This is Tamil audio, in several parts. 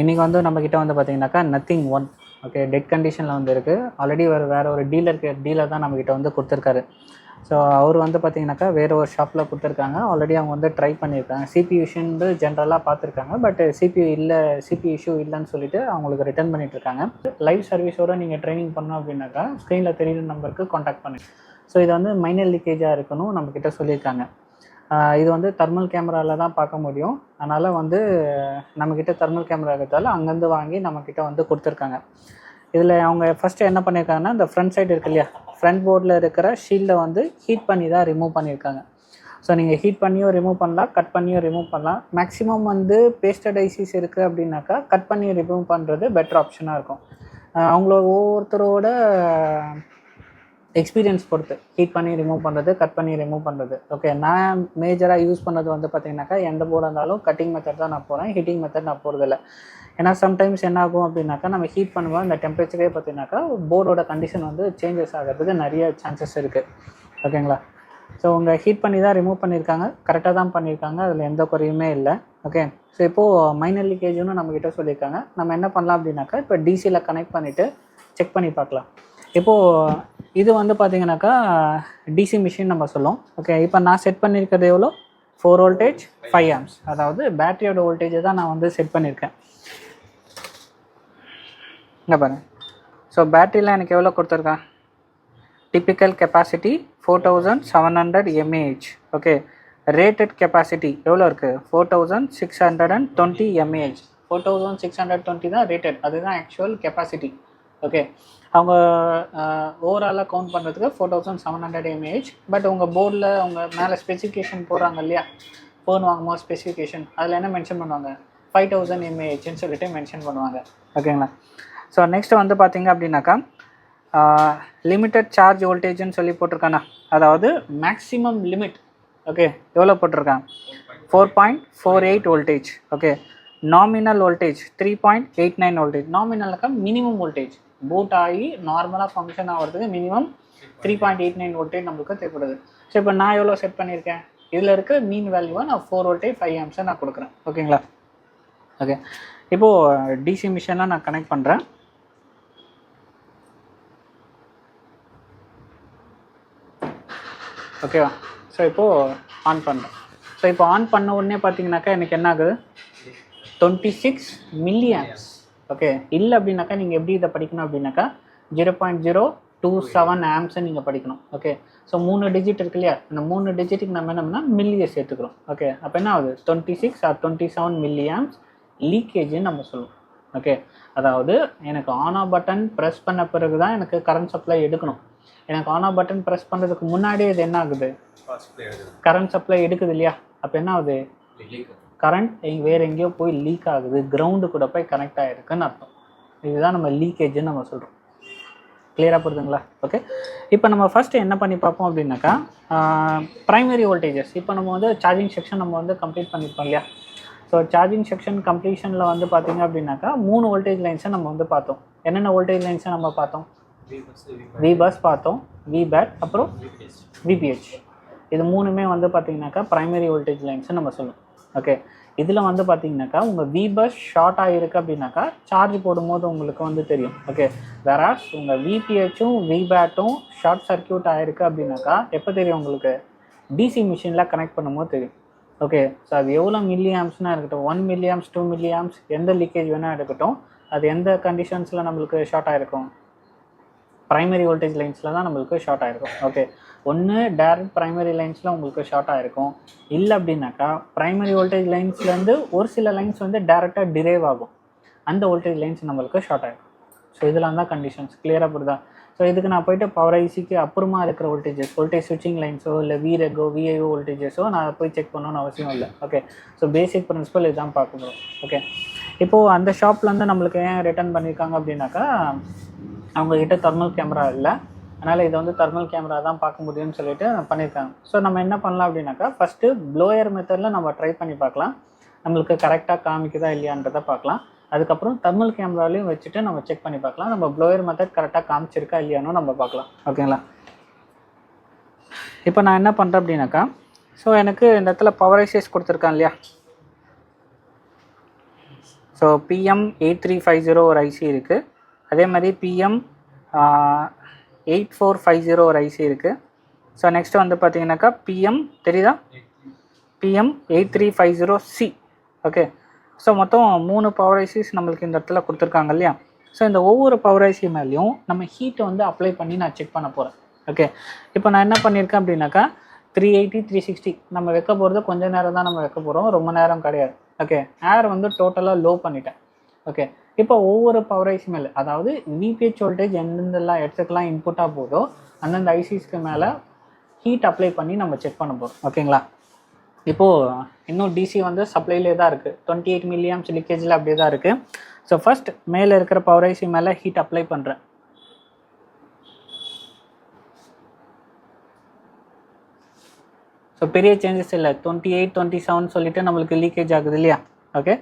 இன்றைக்கி வந்து நம்மக்கிட்ட வந்து பார்த்திங்கனாக்கா நத்திங் ஒன் ஓகே டெட் கண்டிஷனில் வந்து இருக்குது. ஆல்ரெடி வேறு ஒரு டீலர் தான் நம்மக்கிட்ட வந்து கொடுத்துருக்காரு. ஸோ அவர் வந்து பார்த்திங்கனாக்கா வேறு ஒரு ஷாப்பில் கொடுத்துருக்காங்க. ஆல்ரெடி அவங்க வந்து ட்ரை பண்ணியிருக்காங்க. சிபியூ இஷ்யூன்னு ஜென்ரலாக பார்த்துருக்காங்க. பட் சிபியூ இஷ்யூ இல்லைன்னு சொல்லிட்டு அவங்களுக்கு ரிட்டர்ன் பண்ணிகிட்ருக்காங்க. லைவ் சர்வீஸோடு நீங்கள் ட்ரைனிங் பண்ணோம் அப்படின்னாக்கா ஸ்க்ரீனில் தெரியுற நம்பருக்கு காண்டாக்ட் பண்ணுங்கள். ஸோ இது வந்து மைனர் லீக்கேஜாக இருக்கணும் நம்மக்கிட்ட சொல்லியிருக்காங்க. இது வந்து தெர்மல் கேமராவில் தான் பார்க்க முடியும். அதனால் வந்து நம்மக்கிட்ட தெர்மல் கேமரா இருக்கிறதால அங்கேருந்து வாங்கி நம்மக்கிட்ட வந்து கொடுத்துருக்காங்க. இதில் அவங்க ஃபஸ்ட்டு என்ன பண்ணியிருக்காங்கன்னா, இந்த ஃப்ரண்ட் சைடு இருக்கு இல்லையா, ஃப்ரண்ட் போர்டில் இருக்கிற ஷீல்டை வந்து ஹீட் பண்ணி தான் ரிமூவ் பண்ணியிருக்காங்க. ஸோ நீங்கள் ஹீட் பண்ணியும் ரிமூவ் பண்ணலாம், கட் பண்ணியும் ரிமூவ் பண்ணலாம். மேக்ஸிமம் வந்து பேஸ்டட் ஐசிஸ் இருக்குது அப்படின்னாக்கா கட் பண்ணி ரிமூவ் பண்ணுறது பெட்டர் ஆப்ஷனாக இருக்கும். அவங்களோட ஒவ்வொருத்தரோட எக்ஸ்பீரியன்ஸ் பொறுத்து ஹீட் பண்ணி ரிமூவ் பண்ணுறது, கட் பண்ணி ரிமூவ் பண்ணுறது. ஓகே, நான் மேஜராக யூஸ் பண்ணது வந்து பார்த்திங்கனாக்கா எந்த போர்டாக இருந்தாலும் கட்டிங் மெத்தட் தான் நான் போகிறேன், ஹீட்டிங் மெத்தட் நான் போகிறதில்ல. ஏன்னா சம்டைம்ஸ் என்ன ஆகும் அப்படின்னாக்கா நம்ம ஹீட் பண்ணுவோம், அந்த டெம்பரேச்சரே பார்த்திங்கனாக்கா போர்டோட கண்டிஷன் வந்து சேஞ்சஸ் ஆகிறதுக்கு நிறைய சான்சஸ் இருக்குது. ஓகேங்களா? ஸோ உங்கள் ஹீட் பண்ணி தான் ரிமூவ் பண்ணியிருக்காங்க, கரெக்டாக தான் பண்ணியிருக்காங்க, அதில் எந்த குறையுமே இல்லை. ஓகே, ஸோ இப்போது மைனர் லீக்கேஜ்னு நம்மக்கிட்ட சொல்லியிருக்காங்க. நம்ம என்ன பண்ணலாம் அப்படின்னாக்கா இப்போ டிசியில் கனெக்ட் பண்ணிவிட்டு செக் பண்ணி பார்க்கலாம். இப்போது இது வந்து பார்த்திங்கனாக்கா டிசி மிஷின் நம்ம சொல்லுவோம். ஓகே, இப்போ நான் செட் பண்ணியிருக்கிறது எவ்வளோ? 4 வோல்டேஜ் 5 ஆம்ஸ், அதாவது பேட்டரியோட வோல்டேஜை தான் நான் வந்து செட் பண்ணியிருக்கேன். இங்கே பாருங்கள். ஸோ பேட்டரியில் எனக்கு எவ்வளோ கொடுத்துருக்கேன்? Typical capacity 4700 mAh. Okay, rated capacity எவ்வளோ இருக்குது? 4620 mAh. 4620 தான் ரேட்டட், அதுதான் ஆக்சுவல் கெப்பாசிட்டி. ஓகே, அவங்க ஓவராலாக கவுண்ட் பண்ணுறதுக்கு 4700 mAh. பட் உங்கள் போர்டில் அவங்க மேலே ஸ்பெசிஃபிகேஷன் போடுறாங்க இல்லையா, ஃபோன் வாங்கும்போது ஸ்பெசிஃபிகேஷன் அதில் என்ன மென்ஷன் பண்ணுவாங்க? 5000 mAhன்னு சொல்லிட்டு மென்ஷன் பண்ணுவாங்க. ஓகேங்களா? ஸோ நெக்ஸ்ட்டு வந்து பார்த்திங்க அப்படின்னாக்கா லிமிட்டட் சார்ஜ் வோல்டேஜ்னு சொல்லி போட்டிருக்கானா, அதாவது மேக்ஸிமம் லிமிட். ஓகே, எவ்வளோ போட்டிருக்கான்? 4.48 voltage. Okay, nominal voltage 3.89 voltage. நாமினலுக்கு மினிமம் வோல்டேஜ் பூட் ஆகி நார்மலாக ஃபங்க்ஷன் ஆகிறதுக்கு மினிமம் 3.89 வோல்டேஜ் நம்மளுக்கு தேவைப்படுது. ஸோ இப்போ நான் எவ்வளோ செட் பண்ணியிருக்கேன்? இதில் இருக்க மீன் வேல்யூவை நான் 4 வோல்டேஜ் 5 ஆம்ஸை நான் கொடுக்குறேன். ஓகேங்களா? ஓகே, இப்போது டிசி மிஷினை நான் கனெக்ட் பண்ணுறேன். ஓகேவா? ஸோ இப்போது ஆன் பண்ணுறேன். ஸோ இப்போ ஆன் பண்ண உடனே பார்த்தீங்கன்னாக்கா எனக்கு என்ன ஆகுது? 26 மில்லி ஆம்ப்ஸ். ஓகே, இல்லை அப்படின்னாக்கா நீங்கள் எப்படி இதை படிக்கணும் அப்படின்னாக்கா 0.027 ஆம்ப்ஸை நீங்கள் படிக்கணும். ஓகே, ஸோ 3 டிஜிட் இருக்கு இல்லையா, அந்த 3 டிஜிட்டுக்கு நம்ம என்னன்னா மில்லியை சேர்த்துக்கிறோம். ஓகே, அப்போ என்ன ஆகுது? 26 or 27 மில்லி ஆம்ப்ஸ் லீக்கேஜ்னு நம்ம சொல்லுவோம். ஓகே, அதாவது எனக்கு ஆன் ஆஃப் பட்டன் ப்ரெஸ் பண்ண பிறகு தான் எனக்கு கரண்ட் சப்ளை எடுக்கணும். எனக்கு ஆன் ஆஃப் பட்டன் ப்ரெஸ் பண்ணுறதுக்கு முன்னாடியே இது என்ன ஆகுது? கரண்ட் சப்ளை எடுக்குது இல்லையா, அப்போ என்ன ஆகுது? கரண்ட் வேறு எங்கேயோ போய் லீக் ஆகுது, கிரவுண்டு கூட போய் கனெக்ட் ஆகிருக்குன்னு அர்த்தம். இதுதான் நம்ம லீக்கேஜ்னு நம்ம சொல்கிறோம். கிளியராக போடுதுங்களா? ஓகே, இப்போ நம்ம ஃபஸ்ட்டு என்ன பண்ணி பார்ப்போம் அப்படின்னாக்கா ப்ரைமரி வோல்டேஜஸ். இப்போ நம்ம வந்து சார்ஜிங் செக்ஷன் நம்ம வந்து கம்ப்ளீட் பண்ணியிருப்போம் இல்லையா. ஸோ சார்ஜிங் செக்ஷன் கம்ப்ளீஷனில் வந்து பார்த்திங்க அப்படின்னாக்கா 3 வோல்டேஜ் லைன்ஸை நம்ம வந்து பார்த்தோம். என்னென்ன வோல்டேஜ் லைன்ஸை நம்ம பார்த்தோம்? வி பஸ் பார்த்தோம், வி பேட், அப்புறம் விபிஹெச். இது 3மே வந்து பார்த்திங்கனாக்கா ப்ரைமரி வோல்டேஜ் லைன்ஸை நம்ம சொல்லுவோம். ஓகே, இதில் வந்து பார்த்திங்கனாக்கா உங்கள் வி பஸ் ஷார்ட் ஆகிருக்கு அப்படின்னாக்கா சார்ஜ் போடும்போது உங்களுக்கு வந்து தெரியும். ஓகே, வேறாஸ் உங்கள் விபிஹெச்சும் வி பேட்டும் ஷார்ட் சர்க்கியூட் ஆகிருக்கு அப்படின்னாக்கா எப்போ தெரியும் உங்களுக்கு? டிசி மிஷினில் கனெக்ட் பண்ணும்போது தெரியும். ஓகே, ஸோ அது எவ்வளோ மில்லி ஆம்ஸ்னால் இருக்கட்டும், 1 மில்லி ஆம்ஸ் 2 மில்லி ஆம்ஸ் எந்த லீக்கேஜ் வேணால் இருக்கட்டும், அது எந்த கண்டிஷன்ஸில் நம்மளுக்கு ஷார்ட் ஆகிருக்கும்? ப்ரைமரி வோல்டேஜ் லைன்ஸில் தான் நம்மளுக்கு ஷார்ட் ஆகிருக்கும். ஓகே, ஒன்று டேரக்ட் ப்ரைமரி லைன்ஸில் உங்களுக்கு ஷார்ட் ஆகிருக்கும். இல்லை அப்படின்னாக்கா ப்ரைமரி வோல்டேஜ் லைன்ஸ்லேருந்து ஒரு சில லைன்ஸ் வந்து டேரெக்டாக டிரைவ் ஆகும், அந்த வோல்டேஜ் லைன்ஸ் நம்மளுக்கு ஷார்ட் ஆகிருக்கும். ஸோ இதெல்லாம் தான் கண்டிஷன்ஸ். கிளியராக புரியுதா? ஸோ இதுக்கு நான் போய்ட்டு பவர் ஐசிக்கு அப்புறமா இருக்கிற வோல்டேஜ் ஸ்விட்சிங் லைன்ஸோ இல்லை விரெகோ விஐஓ வோல்டேஜஸோ நான் போய் செக் பண்ணணும்னு அவசியம் இல்லை. ஓகே, ஸோ பேசிக் பிரின்சிபல் இதுதான் பார்க்கணும். ஓகே, இப்போது அந்த ஷாப்லேருந்து நம்மளுக்கு ஏன் ரிட்டர்ன் பண்ணியிருக்காங்க அப்படின்னாக்கா அவங்கக்கிட்ட தெர்மல் கேமரா இல்லை, அதனால் இதை வந்து தெர்மல் கேமரா தான் பார்க்க முடியும்னு சொல்லிட்டு பண்ணியிருக்காங்க. ஸோ நம்ம என்ன பண்ணலாம் அப்படின்னாக்கா ஃபஸ்ட்டு ப்ளோயர் மெத்தடில் நம்ம ட்ரை பண்ணி பார்க்கலாம், நம்மளுக்கு கரெக்டாக காமிக்குதா இல்லையான்றதை பார்க்கலாம். அதுக்கப்புறம் தெர்மல் கேமராலையும் வச்சுட்டு நம்ம செக் பண்ணி பார்க்கலாம், நம்ம ப்ளோயர் மெத்தட் கரெக்டாக காமிச்சிருக்கா இல்லையானு நம்ம பார்க்கலாம். ஓகேங்களா? இப்போ நான் என்ன பண்ணுறேன் அப்படின்னாக்கா, ஸோ எனக்கு இந்த இடத்துல பவர் ஐசிஸ் கொடுத்துருக்கான் இல்லையா, ஸோ PM8350 ஒரு ஐசி இருக்குது. அதே மாதிரி PM8450 ஒரு ஐசி இருக்குது. ஸோ நெக்ஸ்ட்டு வந்து பார்த்தீங்கன்னாக்கா தெரியுதா, PM8350C. ஓகே, ஸோ மொத்தம் 3 பவர் ஐசிஸ் நம்மளுக்கு இந்த இடத்துல கொடுத்துருக்காங்க இல்லையா. ஸோ இந்த ஒவ்வொரு பவர் ஐசி மேலேயும் நம்ம ஹீட்டை வந்து அப்ளை பண்ணி நான் செக் பண்ண போகிறேன். ஓகே, இப்போ நான் என்ன பண்ணியிருக்கேன் அப்படின்னாக்கா 380 360 நம்ம வைக்க போகிறது கொஞ்சம் நேரம் தான் நம்ம வைக்க போகிறோம், ரொம்ப நேரம் கிடையாது. ஓகே, ஏர் வந்து டோட்டலாக லோ பண்ணிட்டேன். ஓகே, இப்போ ஒவ்வொரு பவர் ஐசி மேலே, அதாவது விபிஹெச் வோல்டேஜ் எந்தெந்தெல்லாம் இடத்துக்கெல்லாம் இன்புட்டாக போதோ அந்தந்த ஐசிஸ்க்கு மேலே ஹீட் அப்ளை பண்ணி நம்ம செக் பண்ண போகிறோம். ஓகேங்களா, இப்போது இன்னும் டிசி வந்து சப்ளைலே தான் இருக்குது, 28 milliamps லீக்கேஜில் அப்படியே தான் இருக்குது. ஸோ ஃபஸ்ட் மேலே இருக்கிற பவர் ஐசி மேலே ஹீட் அப்ளை பண்ணுறேன். ஸோ பெரிய சேஞ்சஸ் இல்லை, 28 27 சொல்லிட்டு நம்மளுக்கு லீக்கேஜ் ஆகுது இல்லையா. ஓகே,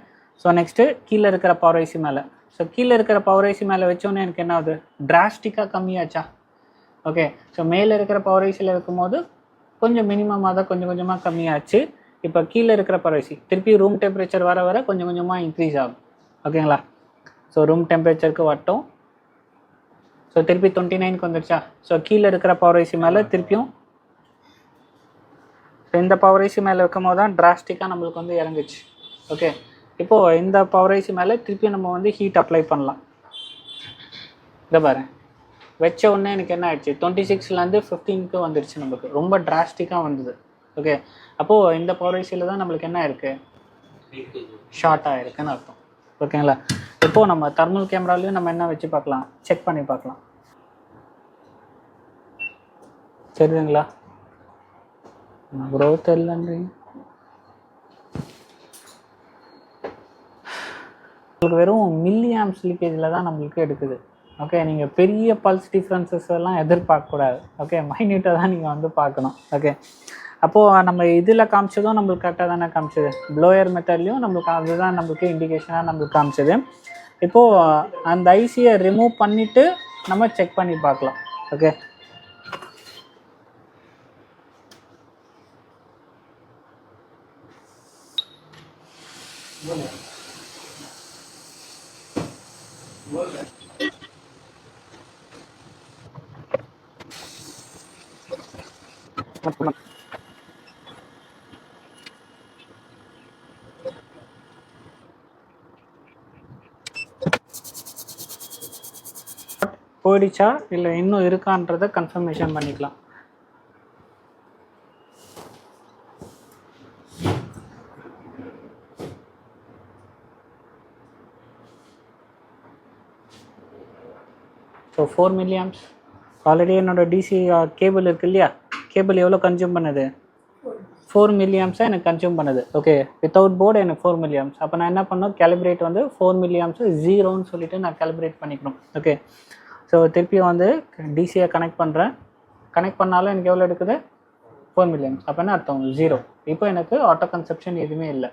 ஸோ நெக்ஸ்ட்டு கீழே இருக்கிற பவர் ஐசி மேலே. ஸோ கீழே இருக்கிற பவர் ஐசி மேலே வச்சோன்னே எனக்கு என்ன ஆகுது, டிராஸ்டிக்காக கம்மியாச்சா. ஓகே, ஸோ மேலே இருக்கிற பவர் ஐசியில் வைக்கும்போது கொஞ்சம் மினிமமாக தான் கொஞ்சம் கொஞ்சமாக கம்மியாச்சு. இப்போ கீழே இருக்கிற பவர் ஐசி திருப்பி ரூம் டெம்பரேச்சர் வர வர கொஞ்சம் கொஞ்சமாக இன்க்ரீஸ் ஆகும். ஓகேங்களா, ஸோ ரூம் டெம்பரேச்சருக்கு வட்டும். ஸோ திருப்பி 29க்கு வந்துடுச்சா. ஸோ கீழே இருக்கிற பவர் ஐசி மேலே திருப்பியும் இந்த பவர் ஐசி மேலே வைக்கும் போது தான் டிராஸ்டிக்காக நம்மளுக்கு வந்து இறங்குச்சு. ஓகே, இப்போது இந்த பவர் ஐசி மேலே திருப்பி நம்ம வந்து ஹீட் அப்ளை பண்ணலாம். இதை பாரு, வச்ச உடனே எனக்கு என்ன ஆயிடுச்சு, 26லேருந்து 15க்கு வந்துடுச்சு, நம்மளுக்கு ரொம்ப டிராஸ்டிக்காக வந்தது. ஓகே, அப்போது இந்த பவர் ஐசியில் தான் நம்மளுக்கு என்ன இருக்குது, ஷார்ட் ஆகிருக்குன்னு அர்த்தம். ஓகேங்களா, இப்போது நம்ம தெர்மல் கேமராலையும் நம்ம என்ன வச்சு பார்க்கலாம், செக் பண்ணி பார்க்கலாம். சரிங்களா, growth இல்லைன்றீங்க, உங்களுக்கு வெறும் மில்லி ஆம்ப்ஸ் லீக்கேஜில் தான் நம்மளுக்கு எடுக்குது. ஓகே, நீங்கள் பெரிய பல்ஸ் டிஃப்ரென்சஸ் எல்லாம் எதிர்பார்க்கக்கூடாது. ஓகே, மைன்யூட்டாக தான் நீங்கள் வந்து பார்க்கணும். ஓகே, அப்போது நம்ம இதில் காமிச்சதும் நம்மளுக்கு கரெக்டாக தானே காமிச்சது, ப்ளோயர் மெத்தட்லேயும் நம்மளுக்கு அதுதான் நம்மளுக்கு இண்டிகேஷனாக நம்மளுக்கு காமிச்சது. இப்போது அந்த ஐசியை ரிமூவ் பண்ணிவிட்டு நம்ம செக் பண்ணி பார்க்கலாம். ஓகே, போயிடுச்சா இல்லை இன்னும் இருக்கான்றதை கன்ஃபர்மேஷன் பண்ணிக்கலாம். ஸோ 4 milliamps ஆல்ரெடி என்னோடய டிசி கேபிள் இருக்குது இல்லையா, கேபிள் எவ்வளோ கன்சியூம் பண்ணுது, 4 milliamps எனக்கு கன்சியூம் பண்ணுது. ஓகே, வித்தவுட் போர்டு எனக்கு 4 milliamps. அப்போ நான் என்ன பண்ணணும், கேலிப்ரேட் வந்து 4 milliamps 0ன்னு சொல்லிட்டு நான் கேலிப்ரேட் பண்ணிக்கணும். ஓகே, ஸோ திருப்பியும் வந்து டிசியை கனெக்ட் பண்ணுறேன். கனெக்ட் பண்ணாலும் எனக்கு எவ்வளோ எடுக்குது, 4 milliamps. அப்போ என்ன அர்த்தம், 0. இப்போ எனக்கு ஆட்டோ கன்சப்ஷன் எதுவுமே இல்லை.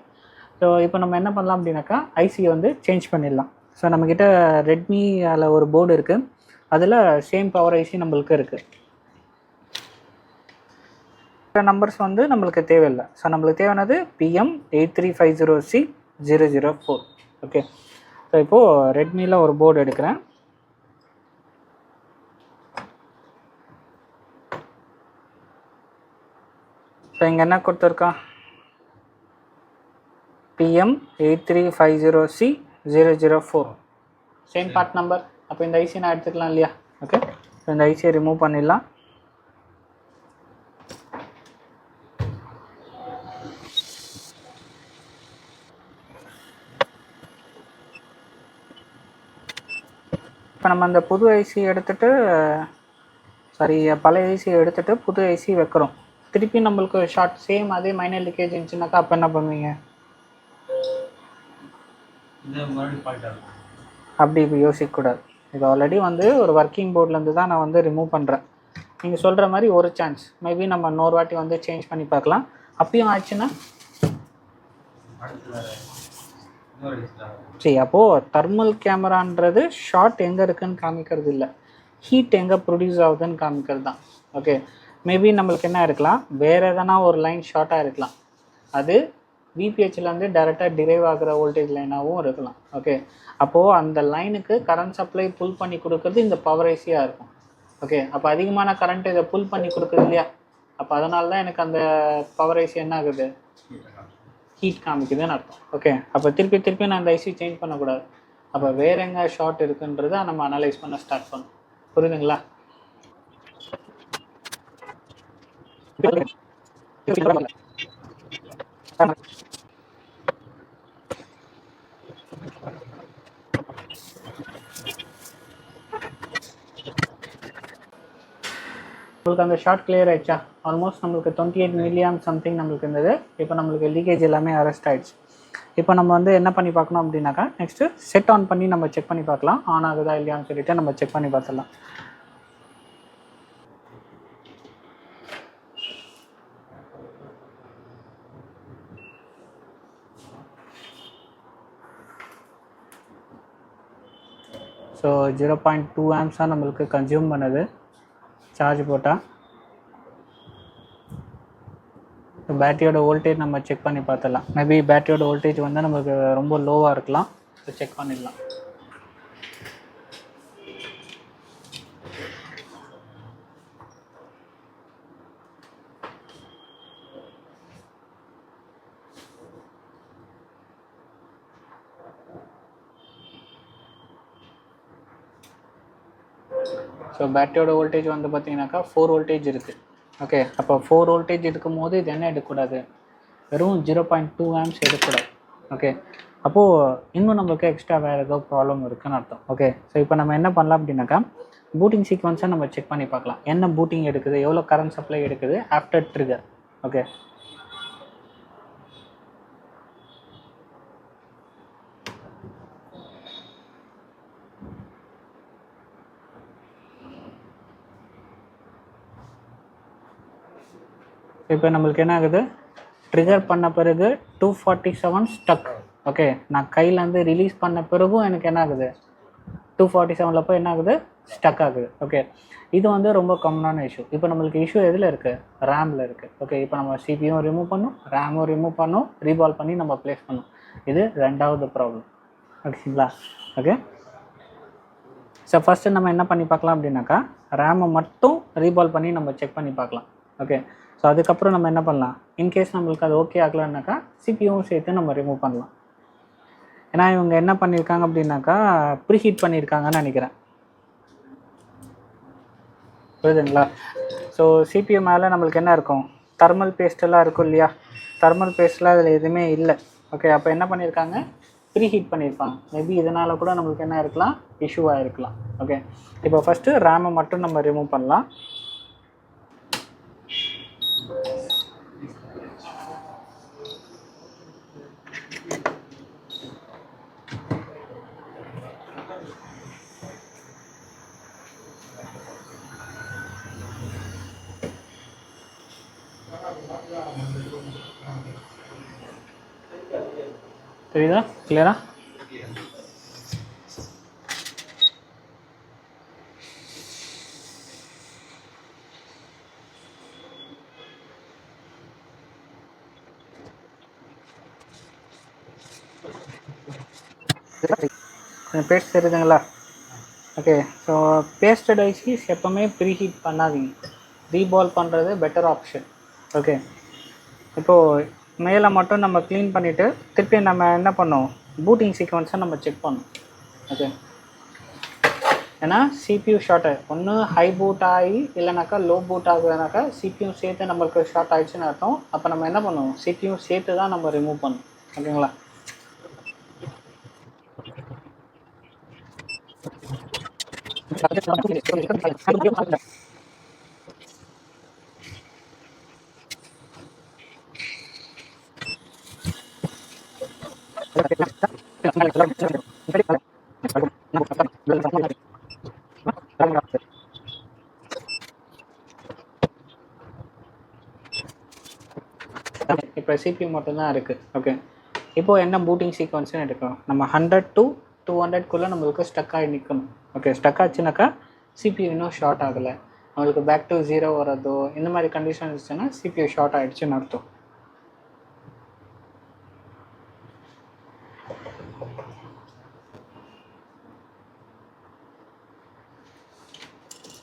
ஸோ இப்போ நம்ம என்ன பண்ணலாம் அப்படின்னாக்கா ஐசியை வந்து சேஞ்ச் பண்ணிடலாம். ஸோ நம்மக்கிட்ட ரெட்மியில் ஒரு போர்டு இருக்குது, அதில் சேம் பவர் ஐசி நம்மளுக்கு இருக்குது. நம்பர்ஸ் வந்து நம்மளுக்கு தேவையில்லை. ஸோ நம்மளுக்கு தேவையானது PM8350C004. ஓகே, ஸோ இப்போது ரெட்மியில் ஒரு போர்டு எடுக்கிறேன். ஸோ இங்கே என்ன கொடுத்துருக்கான், PM8350C004 சேம் பார்ட் நம்பர். அப்போ இந்த ஐசி நான் எடுத்துக்கலாம் இல்லையா. ஓகே, ஸோ இந்த ஐசியை ரிமூவ் பண்ணிடலாம். இப்போ நம்ம அந்த புது ஐசி எடுத்துகிட்டு, சாரி பழைய ஐசி எடுத்துகிட்டு புது ஐசி வைக்கிறோம். திருப்பி நம்மளுக்கு ஷார்ட் சேம் அதே மைனர் லீக்கேஜ் இருந்துச்சுனாக்கா அப்போ என்ன பண்ணுவீங்க, அப்படி இப்போ யோசிக்கக்கூடாது. இது ஆல்ரெடி வந்து ஒரு ஒர்க்கிங் போர்ட்லேருந்து தான் நான் வந்து ரிமூவ் பண்ணுறேன். நீங்கள் சொல்கிற மாதிரி ஒரு சான்ஸ் மேபி நம்ம இன்னொரு வாட்டி வந்து சேஞ்ச் பண்ணி பார்க்கலாம். அப்பயும் ஆச்சுன்னா சரி, அப்போது தெர்மல் கேமரான்றது ஷார்ட் எங்கே இருக்குதுன்னு காமிக்கிறது இல்லை, ஹீட் எங்கே ப்ரொடியூஸ் ஆகுதுன்னு காமிக்கிறது தான். ஓகே, மேபி நம்மளுக்கு என்ன இருக்கலாம், வேறு எதனா ஒரு லைன் ஷார்ட்டாக இருக்கலாம், அது விபிஹெச்லேருந்து டேரெக்டாக டிரைவ் ஆகிற வோல்டேஜ் லைனாகவும் இருக்கலாம். ஓகே, அப்போது அந்த லைனுக்கு கரண்ட் சப்ளை புல் பண்ணி கொடுக்குறது இந்த பவர் ஐசியாக இருக்கும். ஓகே, அப்போ அதிகமான கரண்ட்டு இதை புல் பண்ணி கொடுக்குது இல்லையா, அப்போ அதனால தான் எனக்கு அந்த பவர் ஐசி என்ன ஆகுது, ஹீட் காமிக்குதுன்னு அர்த்தம். ஓகே, அப்போ திருப்பி நான் அந்த ஐசி சேஞ்ச் பண்ணக்கூடாது. அப்போ வேற எங்கே ஷார்ட் இருக்குன்றதை நம்ம அனலைஸ் பண்ண ஸ்டார்ட் பண்ணணும். புரியுதுங்களா? நம்மளுக்கு அந்த ஷார்ட் கிளியர் ஆயிடுச்சா? ஆல்மோஸ்ட் நம்மளுக்கு 28 மில்லியாம் சம்திங் நம்மளுக்கு இருந்தது. இப்போ நம்மளுக்கு லீக்கேஜ் எல்லாமே அரெஸ்ட் ஆயிடுச்சு. இப்போ நம்ம வந்து என்ன பண்ணி பார்க்கணும் அப்படின்னாக்கா, நெக்ஸ்ட்டு செட் ஆன் பண்ணி நம்ம செக் பண்ணி பார்க்கலாம், ஆன் ஆகுதா இல்லையான்னு சொல்லிட்டு நம்ம செக் பண்ணி பார்த்துடலாம். ஸோ 0.2 ஆம்ஸாக நம்மளுக்கு கன்சியூம் பண்ணுது சார்ஜ் போட்டால். பேட்டரியோட வோல்டேஜ் நம்ம செக் பண்ணி பார்த்துடலாம். மேபி பேட்டரியோட வோல்டேஜ் வந்து நமக்கு ரொம்ப லோவாக இருக்கலாம். ஸோ செக் பண்ணிடலாம். ஸோ பேட்டரியோட வோல்டேஜ் வந்து பார்த்தீங்கன்னாக்கா 4 வோல்டேஜ் இருக்குது. ஓகே, அப்போ 4 வோல்டேஜ் இருக்கும் போது இது என்ன எடுக்கக்கூடாது, வெறும் 0.2 ஆம்ஸ் எடுக்கக்கூடாது. ஓகே, அப்போது இன்னும் நம்மளுக்கு எக்ஸ்ட்ரா வேறு ஏதோ ப்ராப்ளம் இருக்குதுன்னு அர்த்தம். ஓகே, ஸோ இப்போ நம்ம என்ன பண்ணலாம் அப்படின்னாக்கா, பூட்டிங் சீக்வன்ஸை நம்ம செக் பண்ணி பார்க்கலாம். என்ன பூட்டிங் எடுக்குது, எவ்வளோ கரண்ட் சப்ளை எடுக்குது ஆஃப்டர் ட்ரிகர். ஓகே, இப்போ நம்மளுக்கு என்ன ஆகுது, ட்ரிகர் பண்ண பிறகு 247 ஸ்டக். ஓகே, நான் கையிலேருந்து ரிலீஸ் பண்ண பிறகும் எனக்கு என்ன ஆகுது, 247 போய் என்ன ஆகுது, ஸ்டக் ஆகுது. ஓகே, இது வந்து ரொம்ப காமனான இஷ்யூ. இப்போ நம்மளுக்கு இஷ்யூ எதில் இருக்குது, ரேமில் இருக்குது. ஓகே, இப்போ நம்ம சிபியும் ரிமூவ் பண்ணோம், ரேமும் ரிமூவ் பண்ணோம், ரீபால் பண்ணி நம்ம ப்ளேஸ் பண்ணோம். இது ரெண்டாவது ப்ராப்ளம். ஓகேங்களா? ஓகே, ஸோ ஃபஸ்ட்டு நம்ம என்ன பண்ணி பார்க்கலாம் அப்படின்னாக்கா, ரேமை மட்டும் ரீபால் பண்ணி நம்ம செக் பண்ணி பார்க்கலாம். ஓகே, ஸோ அதுக்கப்புறம் நம்ம என்ன பண்ணலாம், இன்கேஸ் நம்மளுக்கு அது ஓகே ஆகலைன்னாக்கா சிபியும் சேர்த்து நம்ம ரிமூவ் பண்ணலாம். ஏன்னா இவங்க என்ன பண்ணியிருக்காங்க அப்படின்னாக்கா, ப்ரீஹீட் பண்ணியிருக்காங்கன்னு நினைக்கிறேன். புரியுதுங்களா? ஸோ சிபியு மேலே நம்மளுக்கு என்ன இருக்கும், தெர்மல் பேஸ்ட்டெல்லாம் இருக்கும் இல்லையா, தெர்மல் பேஸ்ட்லாம் அதில் எதுவுமே இல்லை. ஓகே, அப்போ என்ன பண்ணியிருக்காங்க, ப்ரீஹீட் பண்ணியிருப்பாங்க. மேபி இதனால் கூட நம்மளுக்கு என்ன இருக்கலாம், இஷ்யூவாக இருக்கலாம். ஓகே, இப்போ ஃபஸ்ட்டு ரேமை மட்டும் நம்ம ரிமூவ் பண்ணலாம். தெரியுதா, கிளியரா? கொஞ்சம் பேஸ்ட் தெரியுதுங்களா? ஓகே, ஸோ பேஸ்டட் ஐசிஸ் எப்போவுமே ப்ரீஹீட் பண்ணாதீங்க. ரீபால் பண்ணுறது பெட்டர் ஆப்ஷன். ஓகே, இப்போது மேலே மட்டும் நம்ம க்ளீன் பண்ணிவிட்டு திருப்பி நம்ம என்ன பண்ணோம், பூட்டிங் சீக்வன்ஸை நம்ம செக் பண்ணோம். ஓகே, ஏன்னா சிபியூ ஷார்ட் ஒன்று ஹை பூட் ஆகி இல்லைனாக்கா லோ பூட் ஆகுதுனாக்கா சிபியூ சேர்த்து நம்மளுக்கு ஷார்ட் ஆகிடுச்சுன்னு அர்த்தம். அப்போ நம்ம என்ன பண்ணுவோம், சிபியூ சேர்த்து தான் நம்ம ரிமூவ் பண்ணணும். ஓகேங்களா? இப்போ சிபியூ மட்டும்தான் இருக்குது. ஓகே, இப்போது என்ன பூட்டிங் சீக்வன்ஸ்னு எடுக்கணும், நம்ம 100 to 200 நம்மளுக்கு ஸ்டக் ஆகி நிற்கணும். ஓகே, ஸ்டக் ஆச்சுனாக்கா சிபியூ இன்னும் ஷார்ட் ஆகலை, நம்மளுக்கு பேக் டு 0 வரதோ இந்த மாதிரி கண்டிஷன் இருந்துச்சுன்னா சிபியூ ஷார்ட் ஆகிடுச்சுன்னு அர்த்தம்.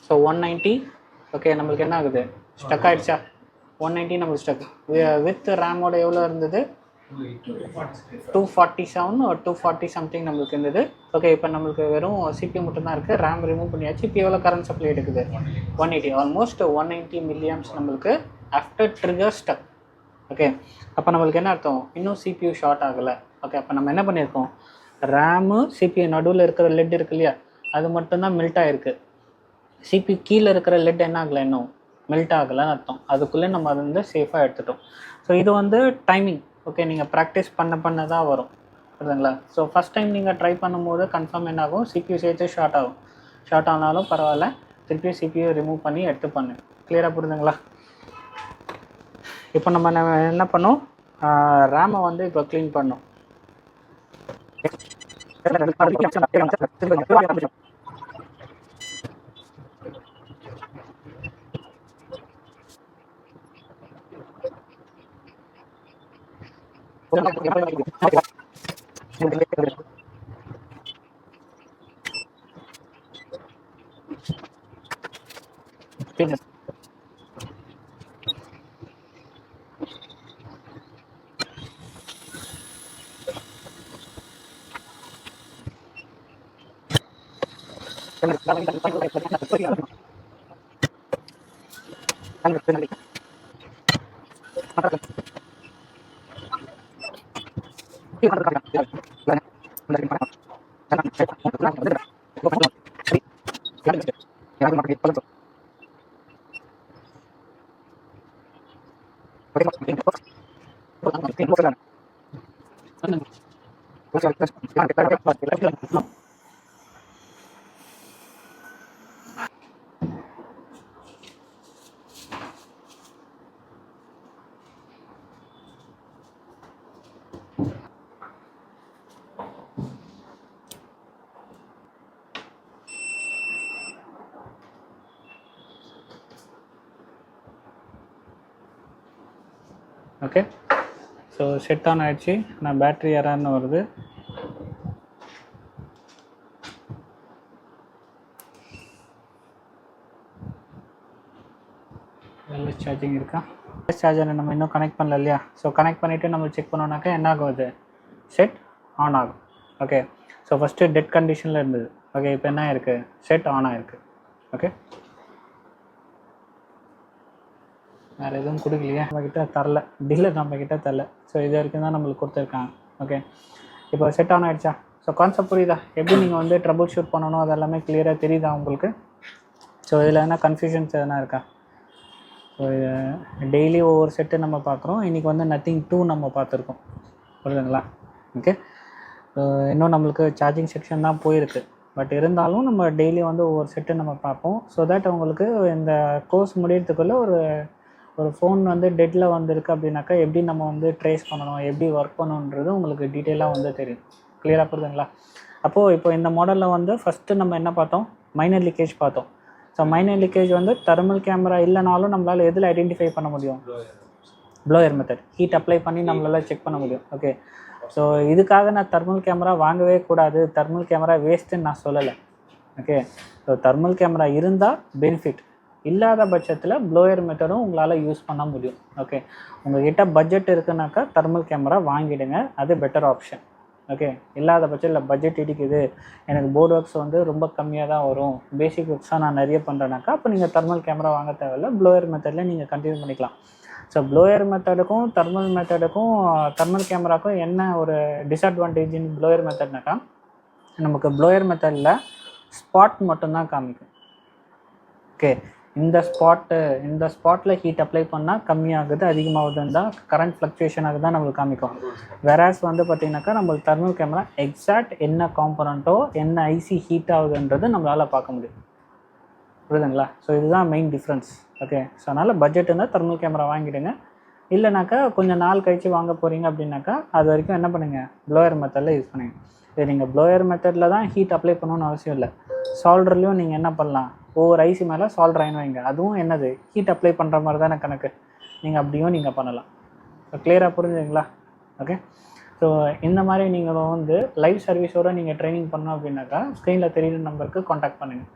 ஸோ 190 ஓகே நம்மளுக்கு என்ன ஆகுது ஸ்டக் ஆகிடுச்சா 190 நம்மளுக்கு ஸ்டக் வித் ரேமோட எவ்வளோ இருந்தது 247 ஒரு 240 சம்திங் நம்மளுக்கு இருந்தது. ஓகே இப்போ நம்மளுக்கு வெறும் சிபியூ மட்டும்தான் இருக்குது, ரேம் ரிமூவ் பண்ணியாச்சு. இப்போ எவ்வளோ கரண்ட் சப்ளை எடுக்குது 180, ஆல்மோஸ்ட் 190 மில்லியம்ஸ் நம்மளுக்கு ஆஃப்டர் ட்ரிகர் ஸ்டக். ஓகே அப்போ நம்மளுக்கு என்ன அர்த்தம், இன்னும் சிபியூ ஷார்ட் ஆகலை. ஓகே அப்போ நம்ம என்ன பண்ணியிருக்கோம், ரேமு சிபியூ நடுவில் இருக்கிற லெட் இருக்கு இல்லையா அது மட்டும்தான் மெல்ட் ஆகிருக்கு. சிபியூ கீழே இருக்கிற லெட் என்ன ஆகலை, இன்னும் மெல்ட் ஆகலைன்னு அர்த்தம். அதுக்குள்ளே நம்ம அதை வந்து சேஃபாக எடுத்துட்டோம். ஸோ இது வந்து டைமிங். ஓகே நீங்கள் ப்ராக்டிஸ் பண்ண தான் வரும், புரியுதுங்களா? ஸோ ஃபஸ்ட் டைம் நீங்கள் ட்ரை பண்ணும்போது கன்ஃபார்ம் என்ன ஆகும், சிபியூ சேர்த்து ஷார்ட் ஆகும். ஷார்ட் ஆனாலும் பரவாயில்ல, திருப்பி சிபியூ ரிமூவ் பண்ணி எடுத்து பண்ணு. கிளியராக புரியுதுங்களா? இப்போ நம்ம என்ன பண்ணோம், ரேமை வந்து இப்போ க்ளீன் பண்ணோம். ஓகே ஸோ செட் ஆன் ஆகிடுச்சு. நான் பேட்ரி எரர்னு வருது. wireless சார்ஜிங் இருக்கா, wireless சார்ஜரை நம்ம இன்னும் கனெக்ட் பண்ணல இல்லையா. ஸோ கனெக்ட் பண்ணிவிட்டு நம்ம செக் பண்ணோன்னாக்கா என்ன ஆகும், அது செட் ஆன் ஆகும். ஓகே ஸோ ஃபஸ்ட்டு டெட் கண்டிஷனில் இருந்தது. ஓகே இப்போ என்ன இருக்குது, செட் ஆன் ஆகிருக்கு. ஓகே வேறு எதுவும் கொடுக்கலையே, நம்மக்கிட்ட தரல, டீலர் நம்மக்கிட்ட தரல. ஸோ இது வரைக்கும் தான் நம்மளுக்கு கொடுத்துருக்காங்க. ஓகே இப்போ செட் ஆன் ஆகிடுச்சா. ஸோ கான்செப்ட் புரியுதா, எப்படி நீங்கள் வந்து ட்ரபிள் ஷூட் பண்ணணும் அது எல்லாமே கிளியராக தெரியுதா உங்களுக்கு. ஸோ இதில் என்ன கன்ஃபியூஷன்ஸ் எதனா இருக்கா. ஸோ டெய்லி ஒவ்வொரு செட்டு நம்ம பார்க்குறோம். இன்றைக்கி வந்து நத்திங் 2 நம்ம பார்த்துருக்கோம், புரியுதுங்களா. ஓகே இன்னும் நம்மளுக்கு சார்ஜிங் செக்ஷன் தான் போயிருக்கு. பட் இருந்தாலும் நம்ம டெய்லி வந்து ஒவ்வொரு செட்டு நம்ம பார்ப்போம். ஸோ தட் உங்களுக்கு இந்த கோர்ஸ் முடியறதுக்குள்ளே ஒரு ஃபோன் வந்து டெட்டில் வந்திருக்கு அப்படின்னாக்கா எப்படி நம்ம வந்து ட்ரேஸ் பண்ணணும், எப்படி ஒர்க் பண்ணணுன்றது உங்களுக்கு டீட்டெயிலாக வந்து தெரியும். கிளியராக புரியுதுங்களா. அப்போது இப்போ இந்த மாடலில் வந்து ஃபஸ்ட்டு நம்ம என்ன பார்த்தோம், மைனர் லீக்கேஜ் பார்த்தோம். ஸோ மைனர் லீக்கேஜ் வந்து தெர்மல் கேமரா இல்லைனாலும் நம்மளால் எதில் ஐடென்டிஃபை பண்ண முடியும், ப்ளோயர் மெத்தட் ஹீட் அப்ளை பண்ணி நம்மளால் செக் பண்ண முடியும். ஓகே ஸோ இதுக்காக நான் தெர்மல் கேமரா வாங்கவே கூடாது, தெர்மல் கேமரா வேஸ்ட்டுன்னு நான் சொல்லலை. ஓகே ஸோ தெர்மல் கேமரா இருந்தால் பெனிஃபிட், இல்லாத பட்சத்தில் ப்ளோயர் மெத்தடும் உங்களால் யூஸ் பண்ண முடியும். ஓகே உங்கள்கிட்ட பட்ஜெட் இருக்குனாக்கா தெர்மல் கேமரா வாங்கிடுங்க, அது பெட்டர் ஆப்ஷன். ஓகே இல்லாத பட்சத்தில் பட்ஜெட் இடிக்குது, எனக்கு போர்டு ஒர்க்ஸ் வந்து ரொம்ப கம்மியாக தான் வரும், பேசிக் ஒர்க்ஸாக நான் நிறைய பண்ணுறேனாக்கா அப்போ நீங்கள் தெர்மல் கேமரா வாங்க தேவையில்லை, ப்ளோயர் மெத்தடில் நீங்கள் கண்டினியூ பண்ணிக்கலாம். ஸோ ப்ளோயர் மெத்தடுக்கும் தெர்மல் கேமராக்கும் என்ன ஒரு டிஸ்அட்வான்டேஜ்னு ப்ளோயர் மெத்தட்னாக்கா, நமக்கு ப்ளோயர் மெத்தடில் ஸ்பாட் மட்டும்தான் காமிக்கும். ஓகே இந்த ஸ்பாட்டில் ஹீட் அப்ளை பண்ணால் கம்மியாகுது அதிகமாகுதுன்னு தான் கரண்ட் ஃப்ளக்சுவேஷன் ஆகுது நம்மளுக்கு காமிக்கும். வேராஸ் வந்து பார்த்திங்கனாக்கா நம்மளுக்கு தெர்மல் கேமரா எக்ஸாக்ட் என்ன காம்பனண்ட்டோ என்ன ஐசி ஹீட் ஆகுதுன்றது நம்மளால் பார்க்க முடியும், புரியுதுங்களா. ஸோ இதுதான் மெயின் டிஃப்ரென்ஸ். ஓகே ஸோ அதனால் பட்ஜெட் இருந்தால் தெர்மல் கேமரா வாங்கிடுங்க. இல்லைனாக்கா கொஞ்சம் நாள் கழித்து வாங்க போகிறீங்க அப்படின்னாக்கா அது வரைக்கும் என்ன பண்ணுங்கள், ப்ளோயர் மெத்தடில் யூஸ் பண்ணுங்க. இது நீங்கள் ப்ளோயர் மெத்தடில் தான் ஹீட் அப்ளை பண்ணணும்னு அவசியம் இல்லை. சால்டர்லேயும் நீங்கள் என்ன பண்ணலாம், ஒவ்வொரு ஐசி மேலே சால்டர் அயன் வைங்க, அதுவும் என்னது ஹீட் அப்ளை பண்ணுற மாதிரி தானே கணக்கு, நீங்கள் அப்படியும் நீங்கள் பண்ணலாம். ஸோ கிளியராக புரிஞ்சுங்களா. ஓகே ஸோ இந்த மாதிரி நீங்கள் வந்து லைவ் சர்வீஸோடு நீங்கள் ட்ரைனிங் பண்ணோம் அப்படின்னாக்கா ஸ்க்ரீனில் தெரியுற நம்பருக்கு காண்டாக்ட் பண்ணுங்கள்.